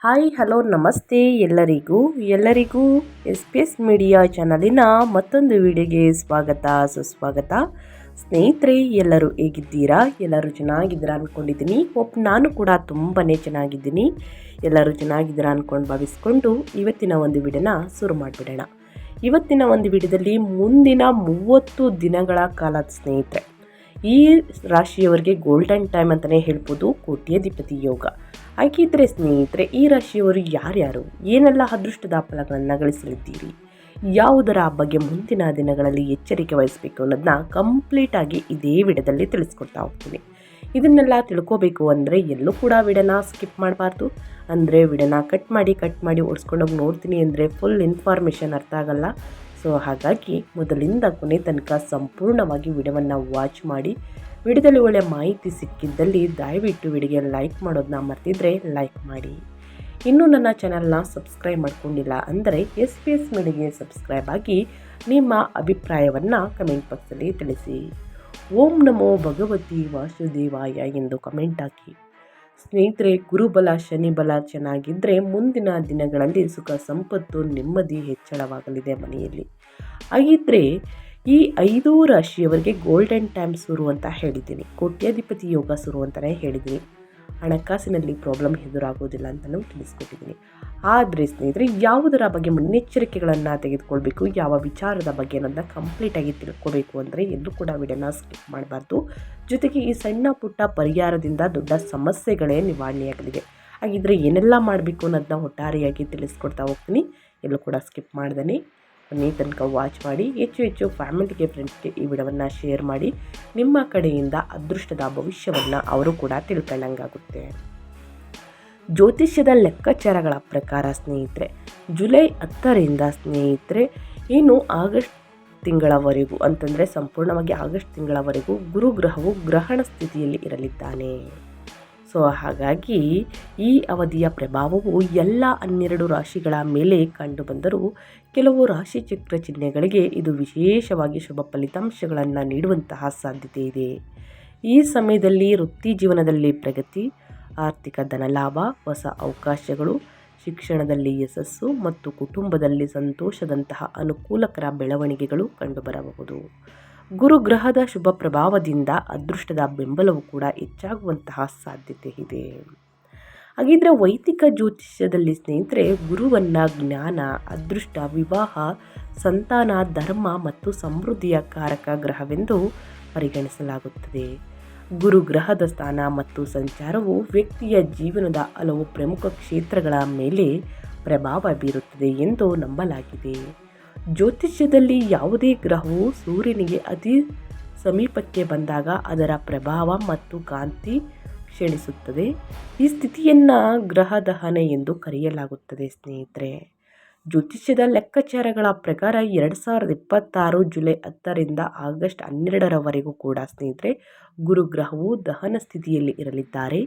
Hi hello ನಮಸ್ತೆ ಎಲ್ಲರಿಗೂ S P S media ಚಾನಲಿನ ಮತ್ತೊಂದು ವಿಡಿಯೋಗೆ ಸ್ವಾಗತ ಸುಸ್ವಾಗತ. ಸ್ನೇಹಿತರೆ, ಎಲ್ಲರೂ ಹೇಗಿದ್ದೀರಾ? ಎಲ್ಲರೂ ಚೆನ್ನಾಗಿದ್ದೀರಾ ಅಂದ್ಕೊಂಡಿದ್ದೀನಿ. ನಾನು ಕೂಡ ತುಂಬಾ ಚೆನ್ನಾಗಿದ್ದೀನಿ. ಎಲ್ಲರೂ ಚೆನ್ನಾಗಿದ್ದೀರಾ ಅಂದ್ಕೊಂಡು ಭಾವಿಸ್ಕೊಂಡು ಇವತ್ತಿನ ಒಂದು ವಿಡಿಯೋನ ಶುರು ಮಾಡಿಬಿಡೋಣ. ಇವತ್ತಿನ ಒಂದು ವಿಡಿಯೋದಲ್ಲಿ ಮುಂದಿನ 30 ದಿನಗಳ ಕಾಲ ಸ್ನೇಹಿತರೆ, ಈ ರಾಶಿಯವರಿಗೆ ಗೋಲ್ಡನ್ ಟೈಮ್ ಅಂತಲೇ ಹೇಳ್ಬೋದು. ಕೋಟ್ಯಾಧಿಪತಿ ಯೋಗ ಹಾಗಿದ್ರೆ ಸ್ನೇಹಿತರೆ, ಈ ರಾಶಿಯವರು ಯಾರ್ಯಾರು, ಏನೆಲ್ಲ ಅದೃಷ್ಟದ ಫಲಗಳನ್ನು ಗಳಿಸಲಿದ್ದೀರಿ, ಯಾವುದರ ಬಗ್ಗೆ ಮುಂದಿನ ದಿನಗಳಲ್ಲಿ ಎಚ್ಚರಿಕೆ ವಹಿಸಬೇಕು ಅನ್ನೋದನ್ನ ಕಂಪ್ಲೀಟಾಗಿ ಇದೇ ವಿಡಿಯೋದಲ್ಲಿ ತಿಳಿಸ್ಕೊಡ್ತಾ ಹೋಗ್ತೀನಿ. ಇದನ್ನೆಲ್ಲ ತಿಳ್ಕೋಬೇಕು ಅಂದರೆ ಎಲ್ಲೂ ಕೂಡ ವಿಡಿಯೋನ ಸ್ಕಿಪ್ ಮಾಡಬಾರ್ದು. ಅಂದರೆ ವಿಡಿಯೋನ ಕಟ್ ಮಾಡಿ ಓಡಿಸ್ಕೊಂಡೋಗಿ ನೋಡ್ತೀನಿ ಅಂದರೆ ಫುಲ್ ಇನ್ಫಾರ್ಮೇಷನ್ ಅರ್ಥ ಆಗಲ್ಲ. ಸೊ ಹಾಗಾಗಿ ಮೊದಲಿಂದ ಕೊನೆ ತನಕ ಸಂಪೂರ್ಣವಾಗಿ ವಿಡಿಯೋವನ್ನು ವಾಚ್ ಮಾಡಿ. ವಿಡಿಯೋದಲ್ಲಿ ಒಳ್ಳೆಯ ಮಾಹಿತಿ ಸಿಕ್ಕಿದ್ದಲ್ಲಿ ದಯವಿಟ್ಟು ವಿಡಿಯೋಗೆ ಲೈಕ್ ಮಾಡೋದನ್ನ ಮರ್ತಿದ್ರೆ ಲೈಕ್ ಮಾಡಿ. ಇನ್ನೂ ನನ್ನ ಚಾನಲ್ನ ಸಬ್ಸ್ಕ್ರೈಬ್ ಮಾಡ್ಕೊಂಡಿಲ್ಲ ಅಂದರೆ ಎಸ್ ಪಿ ಎಸ್ ಮೀಡಿಯಾಗೆ ಸಬ್ಸ್ಕ್ರೈಬ್ ಆಗಿ ನಿಮ್ಮ ಅಭಿಪ್ರಾಯವನ್ನು ಕಮೆಂಟ್ ಬಾಕ್ಸಲ್ಲಿ ತಿಳಿಸಿ. ಓಂ ನಮೋ ಭಗವತಿ ವಾಸುದೇವಾಯ ಎಂದು ಕಮೆಂಟ್ ಹಾಕಿ. ಸ್ನೇಹಿತರೆ, ಗುರುಬಲ ಶನಿಬಲ ಚೆನ್ನಾಗಿದ್ದರೆ ಮುಂದಿನ ದಿನಗಳಲ್ಲಿ ಸುಖ ಸಂಪತ್ತು ನೆಮ್ಮದಿ ಹೆಚ್ಚಳವಾಗಲಿದೆ ಮನೆಯಲ್ಲಿ. ಹಾಗಿದ್ರೆ ಈ 5 ರಾಶಿಯವರಿಗೆ ಗೋಲ್ಡನ್ ಟೈಮ್ ಶುರು ಅಂತ ಹೇಳಿದ್ದೀನಿ. ಕೋಟ್ಯಾಧಿಪತಿ ಯೋಗ ಶುರು ಅಂತಲೇ ಹೇಳಿದ್ದೀನಿ. ಹಣಕಾಸಿನಲ್ಲಿ ಪ್ರಾಬ್ಲಮ್ ಎದುರಾಗೋದಿಲ್ಲ ಅಂತಲೂ ತಿಳಿಸ್ಕೊಟ್ಟಿದ್ದೀನಿ. ಆದರೆ ಸ್ನೇಹಿತರೆ, ಯಾವುದರ ಬಗ್ಗೆ ಮುನ್ನೆಚ್ಚರಿಕೆಗಳನ್ನು ತೆಗೆದುಕೊಳ್ಬೇಕು, ಯಾವ ವಿಚಾರದ ಬಗ್ಗೆ ಅನ್ನೋದನ್ನ ಕಂಪ್ಲೀಟಾಗಿ ತಿಳ್ಕೋಬೇಕು ಅಂದರೆ ಎಲ್ಲೂ ಕೂಡ ವಿಡಿಯೋನ ಸ್ಕಿಪ್ ಮಾಡಬಾರ್ದು. ಜೊತೆಗೆ ಈ ಸಣ್ಣ ಪುಟ್ಟ ಪರಿಹಾರದಿಂದ ದೊಡ್ಡ ಸಮಸ್ಯೆಗಳೇ ನಿವಾರಣೆಯಾಗಲಿದೆ. ಹಾಗಿದ್ರೆ ಏನೆಲ್ಲ ಮಾಡಬೇಕು ಅನ್ನೋದನ್ನ ಒಟ್ಟಾರೆಯಾಗಿ ತಿಳಿಸ್ಕೊಡ್ತಾ ಹೋಗ್ತೀನಿ. ಎಲ್ಲೂ ಕೂಡ ಸ್ಕಿಪ್ ಮಾಡ್ದೇ ಕೊನೆ ತನಕ ವಾಚ್ ಮಾಡಿ. ಹೆಚ್ಚು ಫ್ಯಾಮಿಲಿಗೆ, ಫ್ರೆಂಡ್ಸ್ಗೆ ಈ ವಿಡಿಯೋವನ್ನು ಶೇರ್ ಮಾಡಿ. ನಿಮ್ಮ ಕಡೆಯಿಂದ ಅದೃಷ್ಟದ ಭವಿಷ್ಯವನ್ನು ಅವರು ಕೂಡ ತಿಳ್ಕೊಳ್ಳಂಗಾಗುತ್ತೆ. ಜ್ಯೋತಿಷ್ಯದ ಲೆಕ್ಕಾಚಾರಗಳ ಪ್ರಕಾರ ಸ್ನೇಹಿತರೆ, ಜುಲೈ 10ರಿಂದ ಸ್ನೇಹಿತರೆ ಆಗಸ್ಟ್ ತಿಂಗಳವರೆಗೂ ಅಂತಂದರೆ ಸಂಪೂರ್ಣವಾಗಿ ಆಗಸ್ಟ್ ತಿಂಗಳವರೆಗೂ ಗುರುಗ್ರಹವು ಗ್ರಹಣ ಸ್ಥಿತಿಯಲ್ಲಿ ಇರಲಿದ್ದಾನೆ. ಸೊ ಹಾಗಾಗಿ ಈ ಅವಧಿಯ ಪ್ರಭಾವವು ಎಲ್ಲ 12 ರಾಶಿಗಳ ಮೇಲೆ ಕಂಡುಬಂದರೂ ಕೆಲವು ರಾಶಿ ಚಕ್ರ ಚಿಹ್ನೆಗಳಿಗೆ ಇದು ವಿಶೇಷವಾಗಿ ಶುಭ ಫಲಿತಾಂಶಗಳನ್ನು ನೀಡುವಂತಹ ಸಾಧ್ಯತೆ ಇದೆ. ಈ ಸಮಯದಲ್ಲಿ ವೃತ್ತಿ ಜೀವನದಲ್ಲಿ ಪ್ರಗತಿ, ಆರ್ಥಿಕ ಧನಲಾಭ, ಹೊಸ ಅವಕಾಶಗಳು, ಶಿಕ್ಷಣದಲ್ಲಿ ಯಶಸ್ಸು ಮತ್ತು ಕುಟುಂಬದಲ್ಲಿ ಸಂತೋಷದಂತಹ ಅನುಕೂಲಕರ ಬೆಳವಣಿಗೆಗಳು ಕಂಡುಬರಬಹುದು. ಗುರುಗ್ರಹದ ಶುಭ ಪ್ರಭಾವದಿಂದ ಅದೃಷ್ಟದ ಬೆಂಬಲವು ಕೂಡ ಹೆಚ್ಚಾಗುವಂತಹ ಸಾಧ್ಯತೆ ಇದೆ. ಹಾಗಿದ್ರೆ ವೈದಿಕ ಜ್ಯೋತಿಷ್ಯದಲ್ಲಿ ಸ್ನೇಹಿತರೆ, ಗುರುವನ್ನು ಜ್ಞಾನ, ಅದೃಷ್ಟ, ವಿವಾಹ, ಸಂತಾನ, ಧರ್ಮ ಮತ್ತು ಸಮೃದ್ಧಿಯ ಕಾರಕ ಗ್ರಹವೆಂದು ಪರಿಗಣಿಸಲಾಗುತ್ತದೆ. ಗುರುಗ್ರಹದ ಸ್ಥಾನ ಮತ್ತು ಸಂಚಾರವು ವ್ಯಕ್ತಿಯ ಜೀವನದ ಹಲವು ಪ್ರಮುಖ ಕ್ಷೇತ್ರಗಳ ಮೇಲೆ ಪ್ರಭಾವ ಬೀರುತ್ತದೆ ಎಂದು ನಂಬಲಾಗಿದೆ. ಜ್ಯೋತಿಷ್ಯದಲ್ಲಿ ಯಾವುದೇ ಗ್ರಹವು ಸೂರ್ಯನಿಗೆ ಅತಿ ಸಮೀಪಕ್ಕೆ ಬಂದಾಗ ಅದರ ಪ್ರಭಾವ ಮತ್ತು ಕಾಂತಿ ಕ್ಷೀಣಿಸುತ್ತದೆ. ಈ ಸ್ಥಿತಿಯನ್ನು ಗ್ರಹದಹನ ಎಂದು ಕರೆಯಲಾಗುತ್ತದೆ. ಸ್ನೇಹಿತರೆ, ಜ್ಯೋತಿಷ್ಯದ ಲೆಕ್ಕಾಚಾರಗಳ ಪ್ರಕಾರ 2026 ಜುಲೈ 10ರಿಂದ ಆಗಸ್ಟ್ 12ರವರೆಗೂ ಕೂಡ ಸ್ನೇಹಿತರೆ ಗುರುಗ್ರಹವು ದಹನ ಸ್ಥಿತಿಯಲ್ಲಿ ಇರಲಿದ್ದಾರೆ.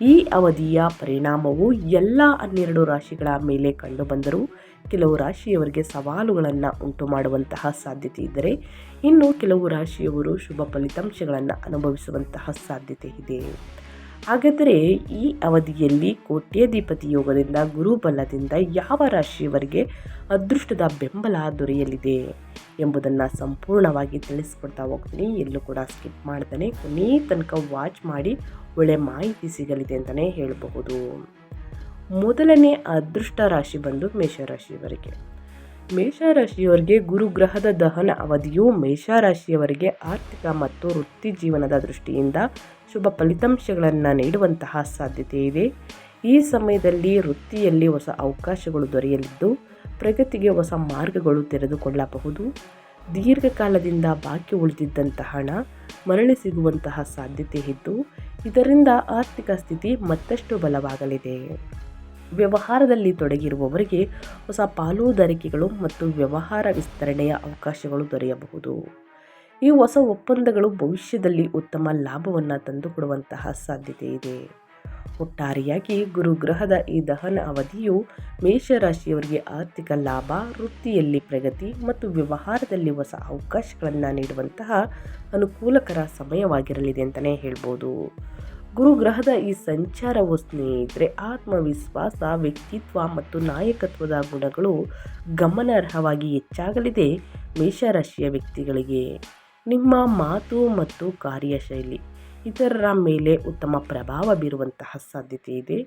ಈ ಅವಧಿಯ ಪರಿಣಾಮವು ಎಲ್ಲ 12 ರಾಶಿಗಳ ಮೇಲೆ ಕಂಡುಬಂದರೂ ಕೆಲವು ರಾಶಿಯವರಿಗೆ ಸವಾಲುಗಳನ್ನು ಉಂಟು ಮಾಡುವಂತಹ ಸಾಧ್ಯತೆ ಇದ್ದರೆ ಇನ್ನು ಕೆಲವು ರಾಶಿಯವರು ಶುಭ ಫಲಿತಾಂಶಗಳನ್ನು ಅನುಭವಿಸುವಂತಹ ಸಾಧ್ಯತೆ ಇದೆ. ಹಾಗಾದರೆ ಈ ಅವಧಿಯಲ್ಲಿ ಕೋಟ್ಯಾಧಿಪತಿ ಯೋಗದಿಂದ ಗುರುಬಲದಿಂದ ಯಾವ ರಾಶಿಯವರಿಗೆ ಅದೃಷ್ಟದ ಬೆಂಬಲ ದೊರೆಯಲಿದೆ ಎಂಬುದನ್ನು ಸಂಪೂರ್ಣವಾಗಿ ತಿಳಿಸ್ಕೊಡ್ತಾ ಹೋಗ್ತೀನಿ. ಎಲ್ಲೂ ಕೂಡ ಸ್ಕಿಪ್ ಮಾಡ್ತಾನೆ ಕೊನೆ ತನಕ ವಾಚ್ ಮಾಡಿ. ಒಳ್ಳೆ ಮಾಹಿತಿ ಸಿಗಲಿದೆ ಅಂತಲೇ ಹೇಳಬಹುದು. ಮೊದಲನೇ ಅದೃಷ್ಟ ರಾಶಿ ಬಂದು ಮೇಷರಾಶಿಯವರಿಗೆ. ಮೇಷರಾಶಿಯವರಿಗೆ ಗುರುಗ್ರಹದ ದಹನ ಅವಧಿಯು ಮೇಷರಾಶಿಯವರಿಗೆ ಆರ್ಥಿಕ ಮತ್ತು ವೃತ್ತಿ ಜೀವನದ ದೃಷ್ಟಿಯಿಂದ ಶುಭ ಫಲಿತಾಂಶಗಳನ್ನು ನೀಡುವಂತಹ ಸಾಧ್ಯತೆ ಇದೆ. ಈ ಸಮಯದಲ್ಲಿ ವೃತ್ತಿಯಲ್ಲಿ ಹೊಸ ಅವಕಾಶಗಳು ದೊರೆಯಲಿದ್ದು ಪ್ರಗತಿಗೆ ಹೊಸ ಮಾರ್ಗಗಳು ತೆರೆದುಕೊಳ್ಳಬಹುದು. ದೀರ್ಘಕಾಲದಿಂದ ಬಾಕಿ ಉಳಿದಿದ್ದಂತಹ ಹಣ ಮರಳಿ ಸಿಗುವಂತಹ ಸಾಧ್ಯತೆ ಇದ್ದು ಇದರಿಂದ ಆರ್ಥಿಕ ಸ್ಥಿತಿ ಮತ್ತಷ್ಟು ಬಲವಾಗಲಿದೆ. ವ್ಯವಹಾರದಲ್ಲಿ ತೊಡಗಿರುವವರಿಗೆ ಹೊಸ ಪಾಲುದಾರಿಕೆಗಳು ಮತ್ತು ವ್ಯವಹಾರ ವಿಸ್ತರಣೆಯ ಅವಕಾಶಗಳು ದೊರೆಯಬಹುದು. ಈ ಹೊಸ ಒಪ್ಪಂದಗಳು ಭವಿಷ್ಯದಲ್ಲಿ ಉತ್ತಮ ಲಾಭವನ್ನು ತಂದುಕೊಡುವಂತಹ ಸಾಧ್ಯತೆ ಇದೆ. ಒಟ್ಟಾರೆಯಾಗಿ ಗುರುಗ್ರಹದ ಈ ದಹನ ಅವಧಿಯು ಮೇಷರಾಶಿಯವರಿಗೆ ಆರ್ಥಿಕ ಲಾಭ, ವೃತ್ತಿಯಲ್ಲಿ ಪ್ರಗತಿ ಮತ್ತು ವ್ಯವಹಾರದಲ್ಲಿ ಹೊಸ ಅವಕಾಶಗಳನ್ನು ನೀಡುವಂತಹ ಅನುಕೂಲಕರ ಸಮಯವಾಗಿರಲಿದೆ ಅಂತಲೇ ಹೇಳ್ಬೋದು. ಗುರುಗ್ರಹದ ಈ ಸಂಚಾರವು ಸ್ನೇಹಿತರೆ ಆತ್ಮವಿಶ್ವಾಸ, ವ್ಯಕ್ತಿತ್ವ ಮತ್ತು ನಾಯಕತ್ವದ ಗುಣಗಳು ಗಮನಾರ್ಹವಾಗಿ ಹೆಚ್ಚಾಗಲಿದೆ. ಮೇಷರಾಶಿಯ ವ್ಯಕ್ತಿಗಳಿಗೆ ನಿಮ್ಮ ಮಾತು ಮತ್ತು ಕಾರ್ಯಶೈಲಿ ಇತರರ ಮೇಲೆ ಉತ್ತಮ ಪ್ರಭಾವ ಬೀರುವಂತಹ ಸಾಧ್ಯತೆ ಇದೆ.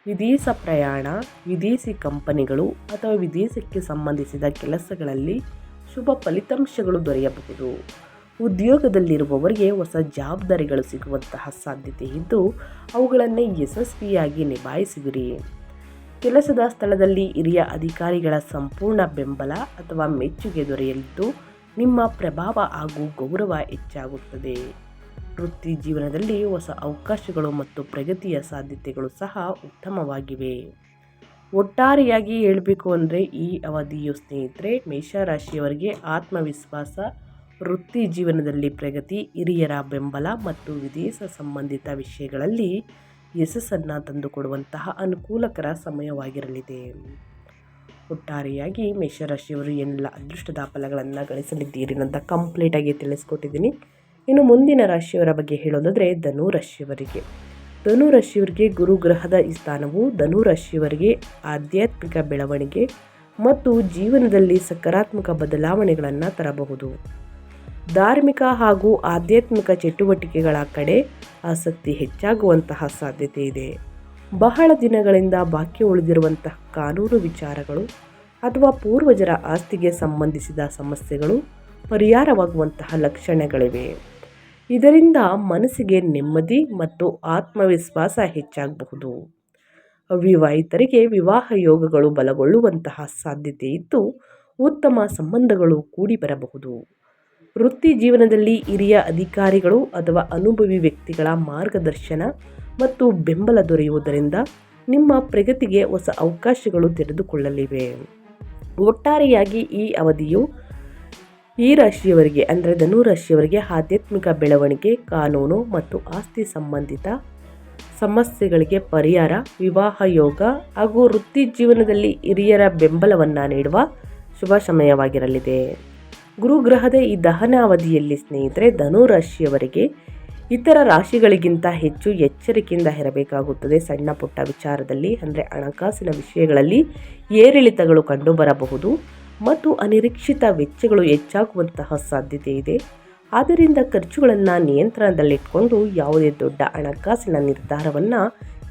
ವಿದೇಶ ಪ್ರಯಾಣ, ವಿದೇಶಿ ಕಂಪನಿಗಳು ಅಥವಾ ವಿದೇಶಕ್ಕೆ ಸಂಬಂಧಿಸಿದ ಕೆಲಸಗಳಲ್ಲಿ ಶುಭ ಫಲಿತಾಂಶಗಳು ದೊರೆಯಬಹುದು. ಉದ್ಯೋಗದಲ್ಲಿರುವವರಿಗೆ ಹೊಸ ಜವಾಬ್ದಾರಿಗಳು ಸಿಗುವಂತಹ ಸಾಧ್ಯತೆ ಇದ್ದು ಅವುಗಳನ್ನು ಯಶಸ್ವಿಯಾಗಿ ನಿಭಾಯಿಸುವಿರಿ. ಕೆಲಸದ ಸ್ಥಳದಲ್ಲಿ ಹಿರಿಯ ಅಧಿಕಾರಿಗಳ ಸಂಪೂರ್ಣ ಬೆಂಬಲ ಅಥವಾ ಮೆಚ್ಚುಗೆ ದೊರೆಯಲಿದ್ದು ನಿಮ್ಮ ಪ್ರಭಾವ ಹಾಗೂ ಗೌರವ ಹೆಚ್ಚಾಗುತ್ತದೆ. ವೃತ್ತಿ ಜೀವನದಲ್ಲಿ ಹೊಸ ಅವಕಾಶಗಳು ಮತ್ತು ಪ್ರಗತಿಯ ಸಾಧ್ಯತೆಗಳು ಸಹ ಉತ್ತಮವಾಗಿವೆ. ಒಟ್ಟಾರೆಯಾಗಿ ಹೇಳಬೇಕು ಅಂದರೆ ಈ ಅವಧಿಯು ಸ್ನೇಹಿತರೆ ಮೇಷರಾಶಿಯವರಿಗೆ ಆತ್ಮವಿಶ್ವಾಸ, ವೃತ್ತಿ ಜೀವನದಲ್ಲಿ ಪ್ರಗತಿ, ಹಿರಿಯರ ಬೆಂಬಲ ಮತ್ತು ವಿದೇಶ ಸಂಬಂಧಿತ ವಿಷಯಗಳಲ್ಲಿ ಯಶಸ್ಸನ್ನು ತಂದುಕೊಡುವಂತಹ ಅನುಕೂಲಕರ ಸಮಯವಾಗಿರಲಿದೆ. ಒಟ್ಟಾರೆಯಾಗಿ ಮೇಷರಾಶಿಯವರು ಏನೆಲ್ಲ ಅದೃಷ್ಟದ ಫಲಗಳನ್ನು ಗಳಿಸಲಿದ್ದೀರಿ ಅಂತ ಕಂಪ್ಲೀಟಾಗಿ ತಿಳಿಸ್ಕೊಟ್ಟಿದ್ದೀನಿ. ಇನ್ನು ಮುಂದಿನ ರಾಶಿಯವರ ಬಗ್ಗೆ ಹೇಳೋದಾದರೆ ಧನುರಾಶಿಯವರಿಗೆ. ಧನುರಾಶಿಯವರಿಗೆ ಗುರುಗ್ರಹದ ಈ ಸ್ಥಾನವು ಧನುರಾಶಿಯವರಿಗೆ ಆಧ್ಯಾತ್ಮಿಕ ಬೆಳವಣಿಗೆ ಮತ್ತು ಜೀವನದಲ್ಲಿ ಸಕಾರಾತ್ಮಕ ಬದಲಾವಣೆಗಳನ್ನು ತರಬಹುದು. ಧಾರ್ಮಿಕ ಹಾಗೂ ಆಧ್ಯಾತ್ಮಿಕ ಚಟುವಟಿಕೆಗಳ ಕಡೆ ಆಸಕ್ತಿ ಹೆಚ್ಚಾಗುವಂತಹ ಸಾಧ್ಯತೆ ಇದೆ. ಬಹಳ ದಿನಗಳಿಂದ ಬಾಕಿ ಉಳಿದಿರುವಂತಹ ಕಾನೂನು ವಿಚಾರಗಳು ಅಥವಾ ಪೂರ್ವಜರ ಆಸ್ತಿಗೆ ಸಂಬಂಧಿಸಿದ ಸಮಸ್ಯೆಗಳು ಪರಿಹಾರವಾಗುವಂತಹ ಲಕ್ಷಣಗಳಿವೆ. ಇದರಿಂದ ಮನಸ್ಸಿಗೆ ನೆಮ್ಮದಿ ಮತ್ತು ಆತ್ಮವಿಶ್ವಾಸ ಹೆಚ್ಚಾಗಬಹುದು. ಅವಿವಾಹಿತರಿಗೆ ವಿವಾಹ ಯೋಗಗಳು ಬಲಗೊಳ್ಳುವಂತಹ ಸಾಧ್ಯತೆ ಇದ್ದು ಉತ್ತಮ ಸಂಬಂಧಗಳು ಕೂಡಿ ಬರಬಹುದು. ವೃತ್ತಿ ಜೀವನದಲ್ಲಿ ಹಿರಿಯ ಅಧಿಕಾರಿಗಳು ಅಥವಾ ಅನುಭವಿ ವ್ಯಕ್ತಿಗಳ ಮಾರ್ಗದರ್ಶನ ಮತ್ತು ಬೆಂಬಲ ದೊರೆಯುವುದರಿಂದ ನಿಮ್ಮ ಪ್ರಗತಿಗೆ ಹೊಸ ಅವಕಾಶಗಳು ತೆರೆದುಕೊಳ್ಳಲಿವೆ. ಒಟ್ಟಾರೆಯಾಗಿ ಈ ಅವಧಿಯು ಈ ರಾಶಿಯವರಿಗೆ ಅಂದರೆ ಧನುರಾಶಿಯವರಿಗೆ ಆಧ್ಯಾತ್ಮಿಕ ಬೆಳವಣಿಗೆ, ಕಾನೂನು ಮತ್ತು ಆಸ್ತಿ ಸಂಬಂಧಿತ ಸಮಸ್ಯೆಗಳಿಗೆ ಪರಿಹಾರ, ವಿವಾಹ ಯೋಗ ಹಾಗೂ ವೃತ್ತಿ ಜೀವನದಲ್ಲಿ ಹಿರಿಯರ ಬೆಂಬಲವನ್ನು ನೀಡುವ ಶುಭ ಸಮಯವಾಗಿರಲಿದೆ. ಗುರುಗ್ರಹದ ಈ ದಹನ ಅವಧಿಯಲ್ಲಿ ಸ್ನೇಹಿತರೆ ಧನುರಾಶಿಯವರಿಗೆ ಇತರ ರಾಶಿಗಳಿಗಿಂತ ಹೆಚ್ಚು ಎಚ್ಚರಿಕೆಯಿಂದ ಇರಬೇಕಾಗುತ್ತದೆ. ಸಣ್ಣ ಪುಟ್ಟ ವಿಚಾರದಲ್ಲಿ ಅಂದರೆ ಹಣಕಾಸಿನ ವಿಷಯಗಳಲ್ಲಿ ಏರಿಳಿತಗಳು ಕಂಡುಬರಬಹುದು ಮತ್ತು ಅನಿರೀಕ್ಷಿತ ವೆಚ್ಚಗಳು ಹೆಚ್ಚಾಗುವಂತಹ ಸಾಧ್ಯತೆ ಇದೆ. ಆದ್ದರಿಂದ ಖರ್ಚುಗಳನ್ನು ನಿಯಂತ್ರಣದಲ್ಲಿಟ್ಟುಕೊಂಡು ಯಾವುದೇ ದೊಡ್ಡ ಹಣಕಾಸಿನ ನಿರ್ಧಾರವನ್ನು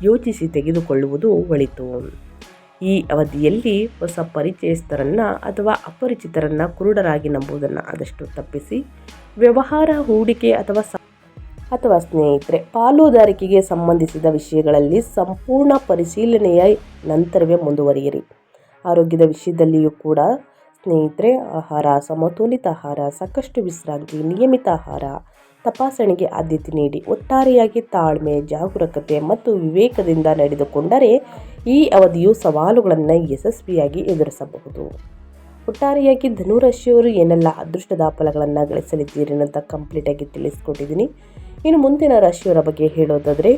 ಯೋಚಿಸಿ ತೆಗೆದುಕೊಳ್ಳುವುದು ಒಳಿತು. ಈ ಅವಧಿಯಲ್ಲಿ ಹೊಸ ಪರಿಚಯಸ್ಥರನ್ನು ಅಥವಾ ಅಪರಿಚಿತರನ್ನು ಕುರುಡರಾಗಿ ನಂಬುವುದನ್ನು ಆದಷ್ಟು ತಪ್ಪಿಸಿ ವ್ಯವಹಾರ, ಹೂಡಿಕೆ ಅಥವಾ ಸ್ನೇಹಿತರೆ ಪಾಲುದಾರಿಕೆಗೆ ಸಂಬಂಧಿಸಿದ ವಿಷಯಗಳಲ್ಲಿ ಸಂಪೂರ್ಣ ಪರಿಶೀಲನೆಯ ನಂತರವೇ ಮುಂದುವರಿಯಿರಿ. ಆರೋಗ್ಯದ ವಿಷಯದಲ್ಲಿಯೂ ಕೂಡ ಸ್ನೇಹಿತರೆ ಆಹಾರ, ಸಮತೋಲಿತ ಆಹಾರ, ಸಾಕಷ್ಟು ವಿಶ್ರಾಂತಿ, ನಿಯಮಿತ ಆಹಾರ ತಪಾಸಣೆಗೆ ಆದ್ಯತೆ ನೀಡಿ. ಒಟ್ಟಾರೆಯಾಗಿ ತಾಳ್ಮೆ, ಜಾಗರೂಕತೆ ಮತ್ತು ವಿವೇಕದಿಂದ ನಡೆದುಕೊಂಡರೆ ಈ ಅವಧಿಯು ಸವಾಲುಗಳನ್ನು ಯಶಸ್ವಿಯಾಗಿ ಎದುರಿಸಬಹುದು. ಒಟ್ಟಾರೆಯಾಗಿ ಧನುರಾಶಿಯವರು ಏನೆಲ್ಲ ಅದೃಷ್ಟದ ಫಲಗಳನ್ನು ಗಳಿಸಲಿದ್ದೀರಿ ಅಂತ ಕಂಪ್ಲೀಟಾಗಿ ತಿಳಿಸ್ಕೊಟ್ಟಿದ್ದೀನಿ. ಇನ್ನು ಮುಂದಿನ ರಾಶಿಯವರ ಬಗ್ಗೆ ಹೇಳೋದಾದರೆ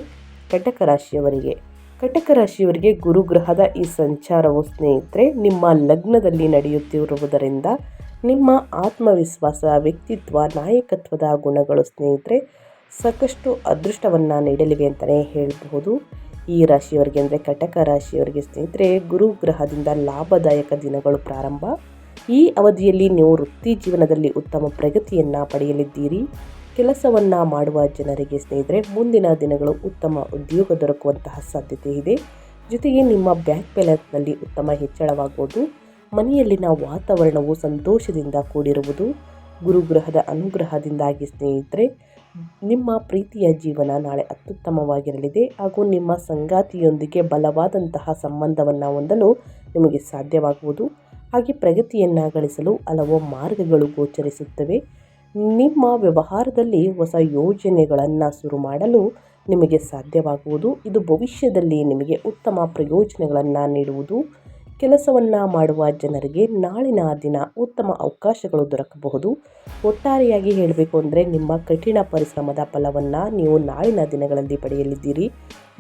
ಕಟಕ ರಾಶಿಯವರಿಗೆ. ಕಟಕ ರಾಶಿಯವರಿಗೆ ಗುರುಗ್ರಹದ ಈ ಸಂಚಾರವು ಸ್ನೇಹಿತರೆ ನಿಮ್ಮ ಲಗ್ನದಲ್ಲಿ ನಡೆಯುತ್ತಿರುವುದರಿಂದ ನಿಮ್ಮ ಆತ್ಮವಿಶ್ವಾಸ, ವ್ಯಕ್ತಿತ್ವ, ನಾಯಕತ್ವದ ಗುಣಗಳು ಸ್ನೇಹಿತರೆ ಸಾಕಷ್ಟು ಅದೃಷ್ಟವನ್ನು ನೀಡಲಿವೆ ಅಂತಲೇ ಹೇಳಬಹುದು. ಈ ರಾಶಿಯವರಿಗೆ ಅಂದರೆ ಕಟಕ ರಾಶಿಯವರಿಗೆ ಸ್ನೇಹಿತರೆ ಗುರುಗ್ರಹದಿಂದ ಲಾಭದಾಯಕ ದಿನಗಳು ಪ್ರಾರಂಭ. ಈ ಅವಧಿಯಲ್ಲಿ ನೀವು ವೃತ್ತಿ ಜೀವನದಲ್ಲಿ ಉತ್ತಮ ಪ್ರಗತಿಯನ್ನು ಪಡೆಯಲಿದ್ದೀರಿ. ಕೆಲಸವನ್ನು ಮಾಡುವ ಜನರಿಗೆ ಸ್ನೇಹಿತರೆ ಮುಂದಿನ ದಿನಗಳು ಉತ್ತಮ ಉದ್ಯೋಗ ದೊರಕುವಂತಹ ಸಾಧ್ಯತೆ ಇದೆ. ಜೊತೆಗೆ ನಿಮ್ಮ ಬ್ಯಾಂಕ್ ಬ್ಯಾಲೆನ್ಸ್ನಲ್ಲಿ ಉತ್ತಮ ಹೆಚ್ಚಳವಾಗುವುದು. ಮನೆಯಲ್ಲಿನ ವಾತಾವರಣವು ಸಂತೋಷದಿಂದ ಕೂಡಿರುವುದು. ಗುರುಗ್ರಹದ ಅನುಗ್ರಹದಿಂದಾಗಿ ಸ್ನೇಹಿತರೆ ನಿಮ್ಮ ಪ್ರೀತಿಯ ಜೀವನ ನಾಳೆ ಅತ್ಯುತ್ತಮವಾಗಿರಲಿದೆ ಹಾಗೂ ನಿಮ್ಮ ಸಂಗಾತಿಯೊಂದಿಗೆ ಬಲವಾದಂತಹ ಸಂಬಂಧವನ್ನು ಹೊಂದಲು ನಿಮಗೆ ಸಾಧ್ಯವಾಗುವುದು. ಹಾಗೆ ಪ್ರಗತಿಯನ್ನು ಗಳಿಸಲು ಹಲವು ಮಾರ್ಗಗಳು ಗೋಚರಿಸುತ್ತವೆ. ನಿಮ್ಮ ವ್ಯವಹಾರದಲ್ಲಿ ಹೊಸ ಯೋಜನೆಗಳನ್ನು ಶುರು ಮಾಡಲು ನಿಮಗೆ ಸಾಧ್ಯವಾಗುವುದು. ಇದು ಭವಿಷ್ಯದಲ್ಲಿ ನಿಮಗೆ ಉತ್ತಮ ಪ್ರಯೋಜನಗಳನ್ನು ನೀಡುವುದು. ಕೆಲಸವನ್ನು ಮಾಡುವ ಜನರಿಗೆ ನಾಳಿನ ದಿನ ಉತ್ತಮ ಅವಕಾಶಗಳು ದೊರಕಬಹುದು. ಒಟ್ಟಾರೆಯಾಗಿ ಹೇಳಬೇಕು ಅಂದರೆ ನಿಮ್ಮ ಕಠಿಣ ಪರಿಶ್ರಮದ ಫಲವನ್ನು ನೀವು ನಾಳಿನ ದಿನಗಳಲ್ಲಿ ಪಡೆಯಲಿದ್ದೀರಿ.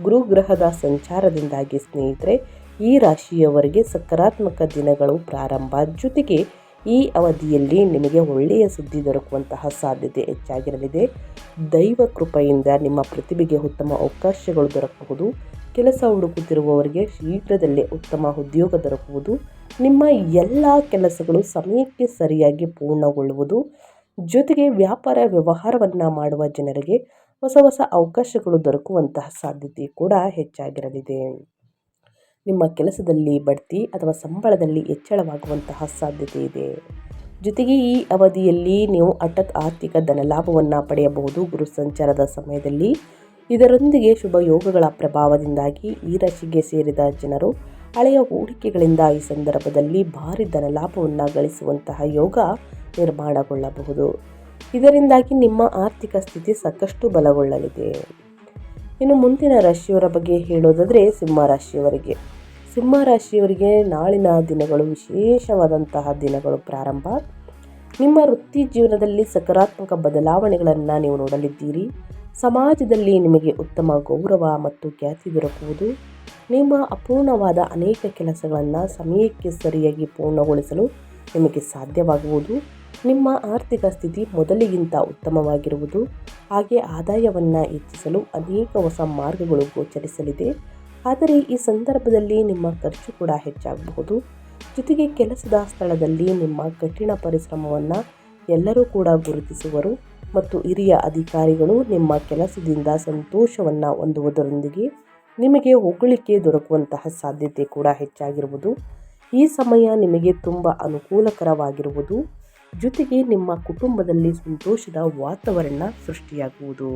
ಗುರುಗ್ರಹದ ಸಂಚಾರದಿಂದಾಗಿ ಸ್ನೇಹಿತರೆ ಈ ರಾಶಿಯವರಿಗೆ ಸಕಾರಾತ್ಮಕ ದಿನಗಳು ಪ್ರಾರಂಭ. ಜೊತೆಗೆ ಈ ಅವಧಿಯಲ್ಲಿ ನಿಮಗೆ ಒಳ್ಳೆಯ ಸುದ್ದಿ ದೊರಕುವಂತಹ ಸಾಧ್ಯತೆ ಹೆಚ್ಚಾಗಿರಲಿದೆ. ದೈವ ಕೃಪೆಯಿಂದ ನಿಮ್ಮ ಪ್ರತಿಭೆಗೆ ಉತ್ತಮ ಅವಕಾಶಗಳು ದೊರಕಬಹುದು. ಕೆಲಸ ಹುಡುಕುತ್ತಿರುವವರಿಗೆ ಶೀಘ್ರದಲ್ಲೇ ಉತ್ತಮ ಉದ್ಯೋಗ ದೊರಕುವುದು. ನಿಮ್ಮ ಎಲ್ಲ ಕೆಲಸಗಳು ಸಮಯಕ್ಕೆ ಸರಿಯಾಗಿ ಪೂರ್ಣಗೊಳ್ಳುವುದು. ಜೊತೆಗೆ ವ್ಯಾಪಾರ ವ್ಯವಹಾರವನ್ನು ಮಾಡುವ ಜನರಿಗೆ ಹೊಸ ಹೊಸ ಅವಕಾಶಗಳು ದೊರಕುವಂತಹ ಸಾಧ್ಯತೆ ಕೂಡ ಹೆಚ್ಚಾಗಿರಲಿದೆ. ನಿಮ್ಮ ಕೆಲಸದಲ್ಲಿ ಬಡ್ತಿ ಅಥವಾ ಸಂಬಳದಲ್ಲಿ ಹೆಚ್ಚಳವಾಗುವಂತಹ ಸಾಧ್ಯತೆ ಇದೆ. ಜೊತೆಗೆ ಈ ಅವಧಿಯಲ್ಲಿ ನೀವು ಹಠಾತ್ ಆರ್ಥಿಕ ಧನಲಾಭವನ್ನು ಪಡೆಯಬಹುದು ಗುರು ಸಂಚಾರದ ಸಮಯದಲ್ಲಿ. ಇದರೊಂದಿಗೆ ಶುಭ ಯೋಗಗಳ ಪ್ರಭಾವದಿಂದಾಗಿ ಈ ರಾಶಿಗೆ ಸೇರಿದ ಜನರು ಹಳೆಯ ಹೂಡಿಕೆಗಳಿಂದ ಈ ಸಂದರ್ಭದಲ್ಲಿ ಭಾರಿ ಧನಲಾಭವನ್ನು ಗಳಿಸುವಂತಹ ಯೋಗ ನಿರ್ಮಾಣಗೊಳ್ಳಬಹುದು. ಇದರಿಂದಾಗಿ ನಿಮ್ಮ ಆರ್ಥಿಕ ಸ್ಥಿತಿ ಸಾಕಷ್ಟು ಬಲಗೊಳ್ಳಲಿದೆ. ಇನ್ನು ಮುಂದಿನ ರಾಶಿಯವರ ಬಗ್ಗೆ ಹೇಳೋದಾದರೆ ಸಿಂಹ ರಾಶಿಯವರಿಗೆ ನಾಳಿನ ದಿನಗಳು ವಿಶೇಷವಾದಂತಹ ದಿನಗಳು ಪ್ರಾರಂಭ. ನಿಮ್ಮ ವೃತ್ತಿ ಜೀವನದಲ್ಲಿ ಸಕಾರಾತ್ಮಕ ಬದಲಾವಣೆಗಳನ್ನು ನೀವು ನೋಡಲಿದ್ದೀರಿ. ಸಮಾಜದಲ್ಲಿ ನಿಮಗೆ ಉತ್ತಮ ಗೌರವ ಮತ್ತು ಖ್ಯಾತಿ ದೊರಕುವುದು. ನಿಮ್ಮ ಅಪೂರ್ಣವಾದ ಅನೇಕ ಕೆಲಸಗಳನ್ನು ಸಮಯಕ್ಕೆ ಸರಿಯಾಗಿ ಪೂರ್ಣಗೊಳಿಸಲು ನಿಮಗೆ ಸಾಧ್ಯವಾಗುವುದು. ನಿಮ್ಮ ಆರ್ಥಿಕ ಸ್ಥಿತಿ ಮೊದಲಿಗಿಂತ ಉತ್ತಮವಾಗಿರುವುದು. ಹಾಗೆ ಆದಾಯವನ್ನು ಹೆಚ್ಚಿಸಲು ಅನೇಕ ಹೊಸ ಮಾರ್ಗಗಳು ಗೋಚರಿಸಲಿದೆ. ಆದರೆ ಈ ಸಂದರ್ಭದಲ್ಲಿ ನಿಮ್ಮ ಖರ್ಚು ಕೂಡ ಹೆಚ್ಚಾಗಬಹುದು. ಜೊತೆಗೆ ಕೆಲಸದ ಸ್ಥಳದಲ್ಲಿ ನಿಮ್ಮ ಕಠಿಣ ಪರಿಶ್ರಮವನ್ನು ಎಲ್ಲರೂ ಕೂಡ ಗುರುತಿಸುವರು ಮತ್ತು ಹಿರಿಯ ಅಧಿಕಾರಿಗಳು ನಿಮ್ಮ ಕೆಲಸದಿಂದ ಸಂತೋಷವನ್ನು ಹೊಂದುವುದರೊಂದಿಗೆ ನಿಮಗೆ ಹೊಗಳಿಕೆ ದೊರಕುವಂತಹ ಸಾಧ್ಯತೆ ಕೂಡ ಹೆಚ್ಚಾಗಿರುವುದು. ಈ ಸಮಯ ನಿಮಗೆ ತುಂಬ ಅನುಕೂಲಕರವಾಗಿರುವುದು. ಜೊತೆಗೆ ನಿಮ್ಮ ಕುಟುಂಬದಲ್ಲಿ ಸಂತೋಷದ ವಾತಾವರಣ ಸೃಷ್ಟಿಯಾಗುವುದು.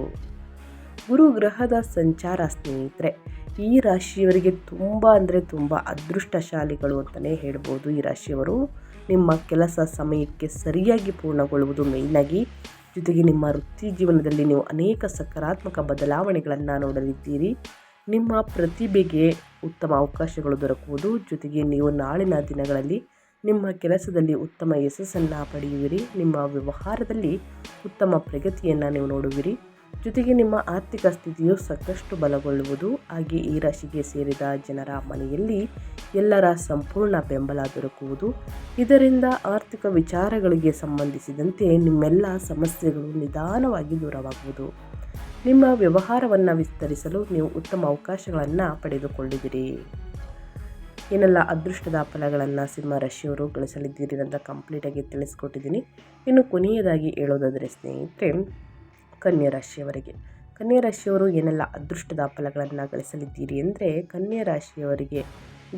ಗುರು ಗ್ರಹದ ಸಂಚಾರ ಸ್ನೇಹಿತರೆ, ಈ ರಾಶಿಯವರಿಗೆ ತುಂಬ ಅದೃಷ್ಟಶಾಲಿಗಳು ಅಂತಲೇ ಹೇಳ್ಬೋದು. ಈ ರಾಶಿಯವರು ನಿಮ್ಮ ಕೆಲಸ ಸಮಯಕ್ಕೆ ಸರಿಯಾಗಿ ಪೂರ್ಣಗೊಳ್ಳುವುದು ಮೇಯ್ನಾಗಿ. ಜೊತೆಗೆ ನಿಮ್ಮ ವೃತ್ತಿ ಜೀವನದಲ್ಲಿ ನೀವು ಅನೇಕ ಸಕಾರಾತ್ಮಕ ಬದಲಾವಣೆಗಳನ್ನು ನೋಡಲಿದ್ದೀರಿ. ನಿಮ್ಮ ಪ್ರತಿಭೆಗೆ ಉತ್ತಮ ಅವಕಾಶಗಳು ದೊರಕುವುದು. ಜೊತೆಗೆ ನೀವು ನಾಳಿನ ದಿನಗಳಲ್ಲಿ ನಿಮ್ಮ ಕೆಲಸದಲ್ಲಿ ಉತ್ತಮ ಯಶಸ್ಸನ್ನು ಪಡೆಯುವಿರಿ. ನಿಮ್ಮ ವ್ಯವಹಾರದಲ್ಲಿ ಉತ್ತಮ ಪ್ರಗತಿಯನ್ನು ನೀವು ನೋಡುವಿರಿ. ಜೊತೆಗೆ ನಿಮ್ಮ ಆರ್ಥಿಕ ಸ್ಥಿತಿಯು ಸಾಕಷ್ಟು ಬಲಗೊಳ್ಳುವುದು. ಹಾಗೆ ಈ ರಾಶಿಗೆ ಸೇರಿದ ಜನರ ಮನೆಯಲ್ಲಿ ಎಲ್ಲರ ಸಂಪೂರ್ಣ ಬೆಂಬಲ ದೊರಕುವುದು. ಇದರಿಂದ ಆರ್ಥಿಕ ವಿಚಾರಗಳಿಗೆ ಸಂಬಂಧಿಸಿದಂತೆ ನಿಮ್ಮೆಲ್ಲ ಸಮಸ್ಯೆಗಳು ನಿಧಾನವಾಗಿ ದೂರವಾಗುವುದು. ನಿಮ್ಮ ವ್ಯವಹಾರವನ್ನು ವಿಸ್ತರಿಸಲು ನೀವು ಉತ್ತಮ ಅವಕಾಶಗಳನ್ನು ಪಡೆದುಕೊಂಡಿದ್ದೀರಿ. ಏನೆಲ್ಲ ಅದೃಷ್ಟದ ಫಲಗಳನ್ನು ಸಿಂಹ ರಾಶಿಯವರು ಗಳಿಸಲಿದ್ದೀರಿ ಅಂತ ಕಂಪ್ಲೀಟಾಗಿ ತಿಳಿಸ್ಕೊಟ್ಟಿದ್ದೀನಿ. ಇನ್ನು ಕೊನೆಯದಾಗಿ ಹೇಳೋದಾದರೆ ಸ್ನೇಹಿತರೆ, ಕನ್ಯಾ ರಾಶಿಯವರು ಏನೆಲ್ಲ ಅದೃಷ್ಟದ ಫಲಗಳನ್ನು ಗಳಿಸಲಿದ್ದೀರಿ ಅಂದರೆ, ಕನ್ಯಾ ರಾಶಿಯವರಿಗೆ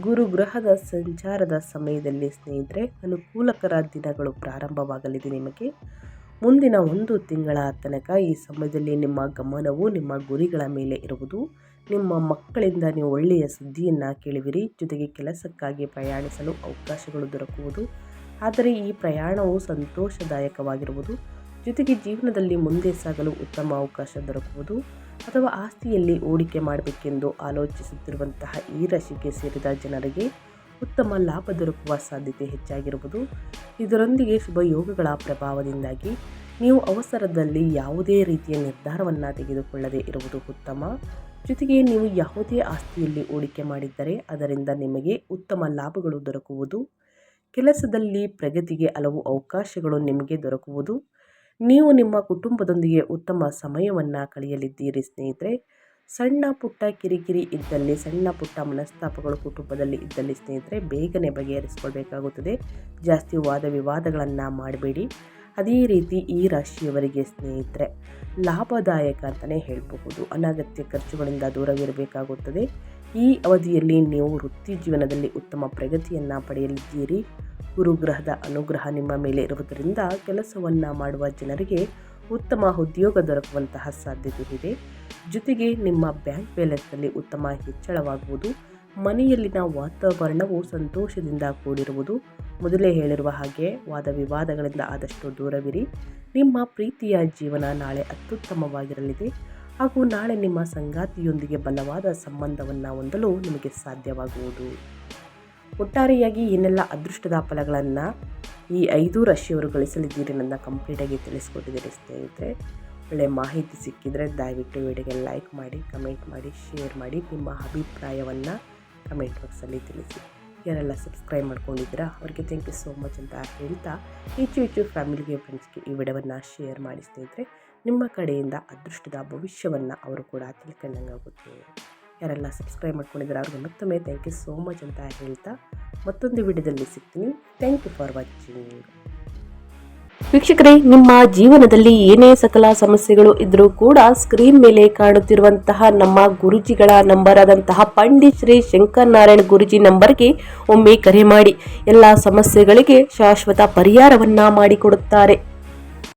ಗುರು ಗ್ರಹದ ಸಂಚಾರದ ಸಮಯದಲ್ಲಿ ಸ್ನೇಹಿತರೆ ಅನುಕೂಲಕರ ದಿನಗಳು ಪ್ರಾರಂಭವಾಗಲಿದೆ. ನಿಮಗೆ ಮುಂದಿನ 1 ತಿಂಗಳ ತನಕ ಈ ಸಮಯದಲ್ಲಿ ನಿಮ್ಮ ಗಮನವು ನಿಮ್ಮ ಗುರಿಗಳ ಮೇಲೆ ಇರುವುದು. ನಿಮ್ಮ ಮಕ್ಕಳಿಂದ ನೀವು ಒಳ್ಳೆಯ ಸುದ್ದಿಯನ್ನು ಕೇಳುವಿರಿ. ಜೊತೆಗೆ ಕೆಲಸಕ್ಕಾಗಿ ಪ್ರಯಾಣಿಸಲು ಅವಕಾಶಗಳು ದೊರಕುವುದು. ಆದರೆ ಈ ಪ್ರಯಾಣವು ಸಂತೋಷದಾಯಕವಾಗಿರುವುದು. ಜೊತೆಗೆ ಜೀವನದಲ್ಲಿ ಮುಂದೆ ಸಾಗಲು ಉತ್ತಮ ಅವಕಾಶ ದೊರಕುವುದು. ಅಥವಾ ಆಸ್ತಿಯಲ್ಲಿ ಹೂಡಿಕೆ ಮಾಡಬೇಕೆಂದು ಆಲೋಚಿಸುತ್ತಿರುವಂತಹ ಈ ರಾಶಿಗೆ ಸೇರಿದ ಜನರಿಗೆ ಉತ್ತಮ ಲಾಭ ದೊರಕುವ ಸಾಧ್ಯತೆ ಹೆಚ್ಚಾಗಿರುವುದು. ಇದರೊಂದಿಗೆ ಶುಭ ಯೋಗಗಳ ಪ್ರಭಾವದಿಂದಾಗಿ ನೀವು ಅವಸರದಲ್ಲಿ ಯಾವುದೇ ರೀತಿಯ ನಿರ್ಧಾರವನ್ನು ತೆಗೆದುಕೊಳ್ಳದೆ ಇರುವುದು ಉತ್ತಮ. ಜೊತೆಗೆ ನೀವು ಯಾವುದೇ ಆಸ್ತಿಯಲ್ಲಿ ಹೂಡಿಕೆ ಮಾಡಿದ್ದರೆ ಅದರಿಂದ ನಿಮಗೆ ಉತ್ತಮ ಲಾಭಗಳು ದೊರಕುವುದು. ಕೆಲಸದಲ್ಲಿ ಪ್ರಗತಿಗೆ ಹಲವು ಅವಕಾಶಗಳು ನಿಮಗೆ ದೊರಕುವುದು. ನೀವು ನಿಮ್ಮ ಕುಟುಂಬದೊಂದಿಗೆ ಉತ್ತಮ ಸಮಯವನ್ನು ಕಳೆಯಲಿದ್ದೀರಿ ಸ್ನೇಹಿತರೆ. ಸಣ್ಣ ಪುಟ್ಟ ಕಿರಿಕಿರಿ ಇದ್ದಲ್ಲಿ, ಸಣ್ಣ ಪುಟ್ಟ ಮನಸ್ತಾಪಗಳು ಕುಟುಂಬದಲ್ಲಿ ಇದ್ದಲ್ಲಿ ಸ್ನೇಹಿತರೆ ಬೇಗನೆ ಬಗೆಹರಿಸ್ಕೊಳ್ಬೇಕಾಗುತ್ತದೆ. ಜಾಸ್ತಿ ವಾದ ವಿವಾದಗಳನ್ನು ಮಾಡಬೇಡಿ. ಅದೇ ರೀತಿ ಈ ರಾಶಿಯವರಿಗೆ ಸ್ನೇಹಿತರೆ ಲಾಭದಾಯಕ ಅಂತಲೇ ಹೇಳಬಹುದು. ಅನಗತ್ಯ ಖರ್ಚುಗಳಿಂದ ದೂರವಿರಬೇಕಾಗುತ್ತದೆ. ಈ ಅವಧಿಯಲ್ಲಿ ನೀವು ವೃತ್ತಿ ಜೀವನದಲ್ಲಿ ಉತ್ತಮ ಪ್ರಗತಿಯನ್ನು ಪಡೆಯಲಿದ್ದೀರಿ. ಗುರುಗ್ರಹದ ಅನುಗ್ರಹ ನಿಮ್ಮ ಮೇಲೆ ಇರುವುದರಿಂದ ಕೆಲಸವನ್ನು ಮಾಡುವ ಜನರಿಗೆ ಉತ್ತಮ ಉದ್ಯೋಗ ದೊರಕುವಂತಹ ಸಾಧ್ಯತೆ ಇದೆ. ಜೊತೆಗೆ ನಿಮ್ಮ ಬ್ಯಾಂಕ್ ಬ್ಯಾಲೆನ್ಸ್ನಲ್ಲಿ ಉತ್ತಮ ಹೆಚ್ಚಳವಾಗುವುದು. ಮನೆಯಲ್ಲಿನ ವಾತಾವರಣವು ಸಂತೋಷದಿಂದ ಕೂಡಿರುವುದು. ಮೊದಲೇ ಹೇಳಿರುವ ಹಾಗೆ ವಾದ ವಿವಾದಗಳಿಂದ ಆದಷ್ಟು ದೂರವಿರಿ. ನಿಮ್ಮ ಪ್ರೀತಿಯ ಜೀವನ ನಾಳೆ ಅತ್ಯುತ್ತಮವಾಗಿರಲಿದೆ ಹಾಗೂ ನಾಳೆ ನಿಮ್ಮ ಸಂಗಾತಿಯೊಂದಿಗೆ ಬಲವಾದ ಸಂಬಂಧವನ್ನು ಹೊಂದಲು ನಿಮಗೆ ಸಾಧ್ಯವಾಗುವುದು. ಒಟ್ಟಾರೆಯಾಗಿ ಏನೆಲ್ಲ ಅದೃಷ್ಟದ ಫಲಗಳನ್ನು ಈ 5 ರಾಶಿಯವರು ಗಳಿಸಲಿದ್ದೀರಿ ನನ್ನ ಕಂಪ್ಲೀಟಾಗಿ ತಿಳಿಸ್ಕೊಟ್ಟಿದ್ದೀರಿ ಸ್ನೇಹಿತರೆ. ಒಳ್ಳೆಯ ಮಾಹಿತಿ ಸಿಕ್ಕಿದರೆ ದಯವಿಟ್ಟು ವಿಡಿಯೋಗೆ ಲೈಕ್ ಮಾಡಿ, ಕಮೆಂಟ್ ಮಾಡಿ, ಶೇರ್ ಮಾಡಿ. ನಿಮ್ಮ ಅಭಿಪ್ರಾಯವನ್ನು ಕಮೆಂಟ್ ಬಾಕ್ಸಲ್ಲಿ ತಿಳಿಸಿ. ಯಾರೆಲ್ಲ ಸಬ್ಸ್ಕ್ರೈಬ್ ಮಾಡ್ಕೊಂಡಿದ್ದೀರಾ ಅವರಿಗೆ ಥ್ಯಾಂಕ್ ಯು ಸೋ ಮಚ್ ಅಂತ ಹೇಳ್ತಾ ಹೆಚ್ಚು ಫ್ಯಾಮಿಲಿಗೆ ಫ್ರೆಂಡ್ಸ್ಗೆ ಈ ವಿಡಿಯೋವನ್ನು ಶೇರ್ ಮಾಡಿ ಸ್ನೇಹಿತರೆ. ನಿಮ್ಮ ಕಡೆಯಿಂದ ಅದೃಷ್ಟದ ಭವಿಷ್ಯವನ್ನು ಅವರು ಕೂಡ ತಿಳ್ಕೊಂಡಂಗಾಗುತ್ತೆ. ಯಾರೆಲ್ಲ ಸಬ್ಸ್ಕ್ರೈಬ್ ಮಾಡ್ಕೊಂಡಿದ್ದಾರೆ ಅವ್ರಿಗೆ ಮತ್ತೊಮ್ಮೆ ಥ್ಯಾಂಕ್ ಯು ಸೋ ಮಚ್ ಅಂತ ಹೇಳ್ತಾ ಮತ್ತೊಂದು ವಿಡಿಯೋದಲ್ಲಿ ಸಿಗ್ತೀನಿ. Thank you for watching. ವೀಕ್ಷಕರೇ, ನಿಮ್ಮ ಜೀವನದಲ್ಲಿ ಏನೇ ಸಕಲ ಸಮಸ್ಯೆಗಳು ಇದ್ರೂ ಕೂಡ ಸ್ಕ್ರೀನ್ ಮೇಲೆ ಕಾಣುತ್ತಿರುವಂತಹ ನಮ್ಮ ಗುರುಜಿಗಳ ನಂಬರ್ ಆದಂತಹ ಪಂಡಿತ್ ಶ್ರೀ ಶಂಕರ್ ನಾರಾಯಣ್ ಗುರುಜಿ ನಂಬರ್ಗೆ ಒಮ್ಮೆ ಕರೆ ಮಾಡಿ. ಎಲ್ಲ ಸಮಸ್ಯೆಗಳಿಗೆ ಶಾಶ್ವತ ಪರಿಹಾರವನ್ನ ಮಾಡಿಕೊಡುತ್ತಾರೆ.